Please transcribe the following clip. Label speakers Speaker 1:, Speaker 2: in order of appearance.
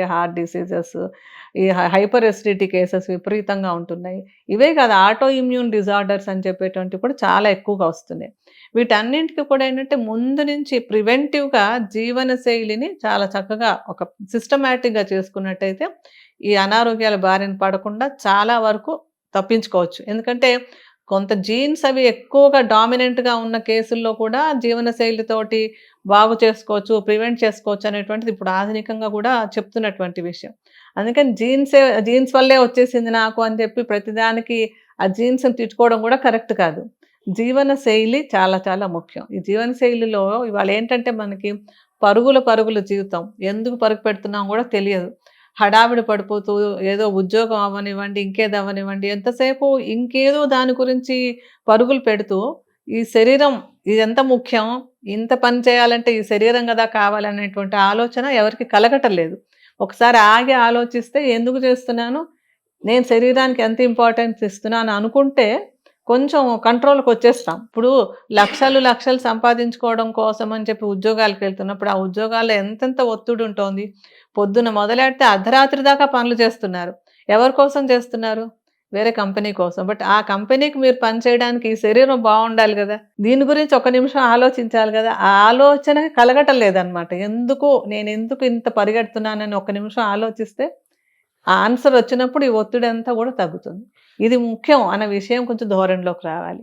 Speaker 1: Heart diseases, ఈ hyper acidity cases విపరీతంగా ఉంటున్నాయి. ఇవే కాదు, ఆటో ఇమ్యూన్ డిజార్డర్స్ అని చెప్పేటువంటివి కూడా చాలా ఎక్కువగా వస్తున్నాయి. వీటన్నింటికి కూడా ఏంటంటే ముందు నుంచి ప్రివెంటివ్‌గా జీవనశైలిని చాలా చక్కగా ఒక సిస్టమాటిక్‌గా చేసుకున్నట్టయితే ఈ అనారోగ్యాల బారిన పడకుండా చాలా వరకు తప్పించుకోవచ్చు. ఎందుకంటే కొంత జీన్స్ అవి ఎక్కువగా డామినెంట్‌గా ఉన్న కేసుల్లో కూడా జీవనశైలితోటి బాగు చేసుకోవచ్చు, ప్రివెంట్ చేసుకోవచ్చు అనేటువంటిది ఇప్పుడు ఆధునికంగా గూడా చెప్తున్నటువంటి విషయం. అందుకని జీన్స్ వల్లే వచ్చేసింది నాకు అని చెప్పి ప్రతిదానికి ఆ జీన్స్‌ని తిట్టుకోవడం గూడా కరెక్ట్ కాదు. జీవన శైలి చాలా చాలా ముఖ్యం. ఈ జీవన శైలిలో ఇవాళ ఏంటంటే మనకి పరుగుల జీవితం. ఎందుకు పరుగు పెడుతున్నాం గూడా తెలియదు. హడావిడి పడిపోతూ ఏదో ఉద్యోగం అవ్వనివ్వండి, ఇంకేదో అవ్వనివ్వండి, ఎంతసేపు ఇంకేదో దాని గురించి పరుగులు పెడుతూ ఈ శరీరం ఇదెంత ముఖ్యం, ఇంత పని చేయాలంటే ఈ శరీరం గదా కావాలనేటువంటి ఆలోచన ఎవరికీ కలగటం లేదు. ఒకసారి ఆగి ఆలోచిస్తే ఎందుకు చేస్తున్నాను? నేను శరీరానికి ఎంత ఇంపార్టెన్స్ ఇస్తున్నాను అనుకుంటే కొంచెం కంట్రోల్‌కొచ్చేస్తాం. ఇప్పుడు లక్షలు సంపాదించుకోవడం కోసం అని చెప్పి ఉద్యోగాలకెళ్తున్నప్పుడు, ఆ ఉద్యోగాల్లో ఎంతెంత ఒత్తిడుంటోంది. పొద్దున మొదలెడితే అర్ధరాత్రి దాకా పనులు చేస్తున్నారు. ఎవరి కోసం చేస్తున్నారు? వేరే కంపెనీ కోసం. బట్ ఆ కంపెనీకి మీరు పని చేయడానికి ఈ శరీరం బావుండాలి గదా! దీని గురించి ఒక నిమిషం ఆలోచించాలి గదా! ఆ ఆలోచన కలగటం లేదనమాట. నేనెందుకు ఇంత పరిగెడుతున్నానని ఒక్క నిమిషం ఆలోచిస్తే ఆ ఆన్సర్ వచ్చినప్పుడు ఈ ఒత్తిడంతా గూడా తగ్గుతుంది. ఇది ముఖ్యం అన్న విషయం కొంచెం ధోరణిలోకి రావాలి.